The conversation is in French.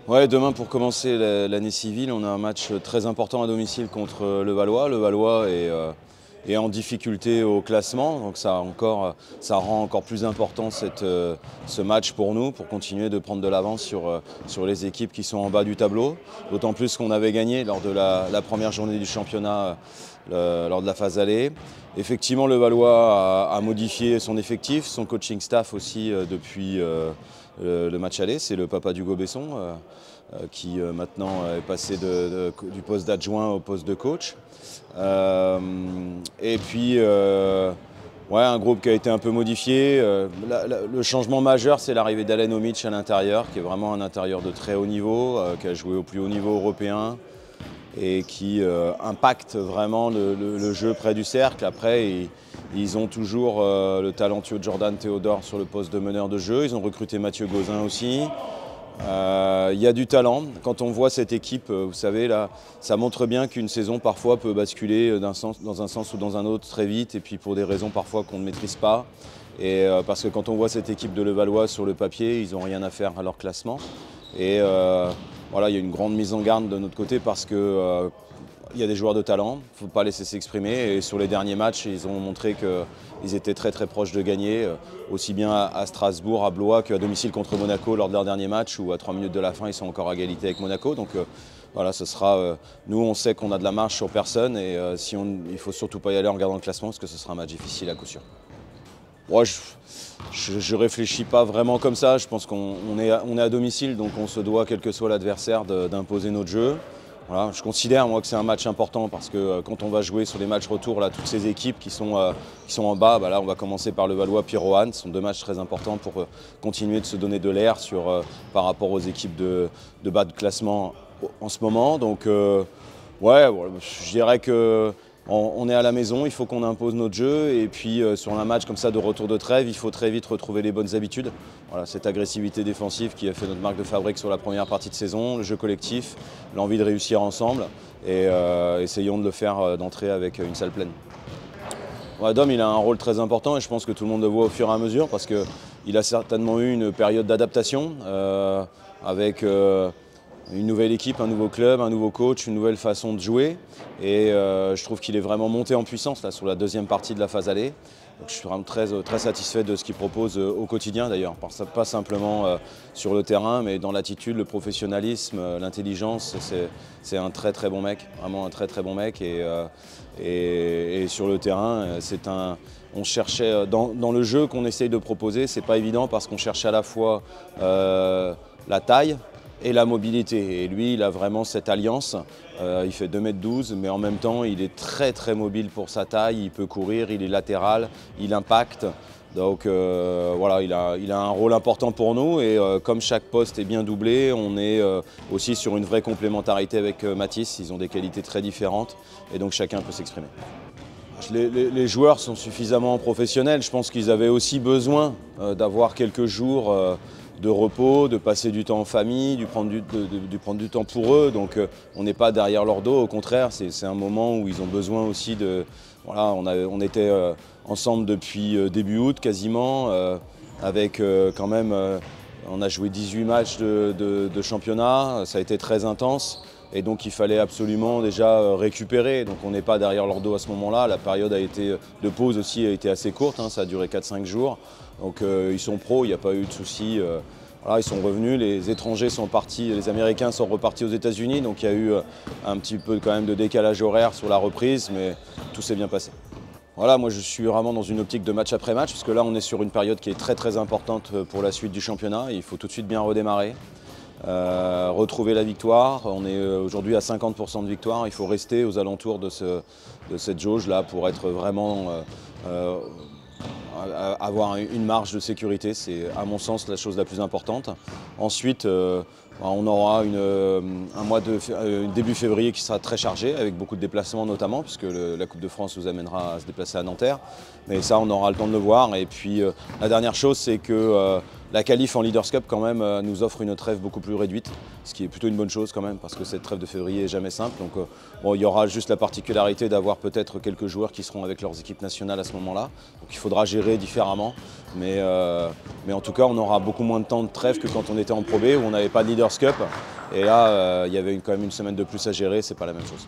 Ouais, demain pour commencer l'année civile, on a un match très important à domicile contre le Valois. Le Valois est en difficulté au classement, donc ça rend encore plus important ce match pour nous, pour continuer de prendre de l'avance sur les équipes qui sont en bas du tableau. D'autant plus qu'on avait gagné lors de la première journée du championnat, lors de la phase aller. Effectivement, le Valois a modifié son effectif, son coaching staff aussi depuis le match aller. C'est le papa d'Hugo Besson qui maintenant est passé du poste d'adjoint au poste de coach. Et puis, ouais, un groupe qui a été un peu modifié. Le changement majeur, c'est l'arrivée d'Alen Omic à l'intérieur, qui est vraiment un intérieur de très haut niveau, qui a joué au plus haut niveau européen et qui impacte vraiment le jeu près du cercle. Après, ils ont toujours le talentueux Jordan Théodore sur le poste de meneur de jeu. Ils ont recruté Mathieu Gauzin aussi. Il y a du talent. Quand on voit cette équipe, vous savez, là, ça montre bien qu'une saison parfois peut basculer dans un sens ou dans un autre très vite, et puis pour des raisons parfois qu'on ne maîtrise pas. Et parce que quand on voit cette équipe de Levallois sur le papier, ils n'ont rien à faire à leur classement. Et voilà, il y a une grande mise en garde de notre côté parce que il y a des joueurs de talent, il ne faut pas laisser s'exprimer. Et sur les derniers matchs, ils ont montré qu'ils étaient très très proches de gagner, aussi bien à Strasbourg, à Blois qu'à domicile contre Monaco lors de leur dernier match, où à 3 minutes de la fin, ils sont encore à égalité avec Monaco. Donc voilà, ce sera. Nous, on sait qu'on a de la marge sur personne et il ne faut surtout pas y aller en regardant le classement parce que ce sera un match difficile à coup sûr. Moi, je ne réfléchis pas vraiment comme ça. Je pense qu'on est à domicile, donc on se doit, quel que soit l'adversaire, d'imposer notre jeu. Voilà, je considère moi que c'est un match important parce que quand on va jouer sur les matchs retour, là, toutes ces équipes qui sont en bas, bah là, on va commencer par le Valois puis Roanne. Ce sont deux matchs très importants pour continuer de se donner de l'air par rapport aux équipes de bas de classement en ce moment. Donc ouais, je dirais que on est à la maison, il faut qu'on impose notre jeu et puis sur un match comme ça de retour de trêve, il faut très vite retrouver les bonnes habitudes. Voilà, cette agressivité défensive qui a fait notre marque de fabrique sur la première partie de saison, le jeu collectif, l'envie de réussir ensemble et essayons de le faire d'entrée avec une salle pleine. Ouais, Dom, il a un rôle très important et je pense que tout le monde le voit au fur et à mesure parce qu'il a certainement eu une période d'adaptation avec une nouvelle équipe, un nouveau club, un nouveau coach, une nouvelle façon de jouer. Et je trouve qu'il est vraiment monté en puissance là, sur la deuxième partie de la phase aller. Donc, je suis vraiment très satisfait de ce qu'il propose au quotidien d'ailleurs. Pas simplement sur le terrain, mais dans l'attitude, le professionnalisme, l'intelligence. C'est un très très bon mec, vraiment un très très bon mec. Et sur le terrain, on cherchait, dans le jeu qu'on essaye de proposer, c'est pas évident parce qu'on cherchait à la fois la taille, et la mobilité. Et lui, il a vraiment cette alliance. Il fait 2,12 m, mais en même temps, il est très très mobile pour sa taille. Il peut courir, il est latéral, il impacte. Donc voilà, il a un rôle important pour nous. Et comme chaque poste est bien doublé, on est aussi sur une vraie complémentarité avec Mathis. Ils ont des qualités très différentes et donc chacun peut s'exprimer. Les joueurs sont suffisamment professionnels. Je pense qu'ils avaient aussi besoin d'avoir quelques jours de repos, de passer du temps en famille, de prendre du temps pour eux. Donc on n'est pas derrière leur dos, au contraire, c'est un moment où ils ont besoin aussi de... Voilà, on était ensemble depuis début août quasiment, avec quand même... on a joué 18 matchs de championnat, ça a été très intense. Et donc il fallait absolument déjà récupérer, donc on n'est pas derrière leur dos à ce moment-là. La période de pause aussi a été assez courte, ça a duré 4-5 jours. Donc ils sont pros, il n'y a pas eu de soucis. Voilà, ils sont revenus, les étrangers sont partis, les Américains sont repartis aux États-Unis, donc il y a eu un petit peu quand même de décalage horaire sur la reprise, mais tout s'est bien passé. Voilà, moi je suis vraiment dans une optique de match après match, parce que là on est sur une période qui est très très importante pour la suite du championnat. Il faut tout de suite bien redémarrer. Retrouver la victoire, on est aujourd'hui à 50% de victoire, il faut rester aux alentours de cette jauge là pour être vraiment avoir une marge de sécurité, c'est à mon sens la chose la plus importante. Ensuite on aura un mois début février qui sera très chargé avec beaucoup de déplacements notamment puisque la Coupe de France vous amènera à se déplacer à Nanterre, mais ça on aura le temps de le voir. Et puis la dernière chose c'est que la qualif en Leaders Cup quand même nous offre une trêve beaucoup plus réduite, ce qui est plutôt une bonne chose quand même parce que cette trêve de février est jamais simple. Donc bon, il y aura juste la particularité d'avoir peut-être quelques joueurs qui seront avec leurs équipes nationales à ce moment-là. Donc il faudra gérer différemment. Mais en tout cas, on aura beaucoup moins de temps de trêve que quand on était en Pro B où on n'avait pas de Leaders Cup. Et là, il y avait quand même une semaine de plus à gérer, c'est pas la même chose.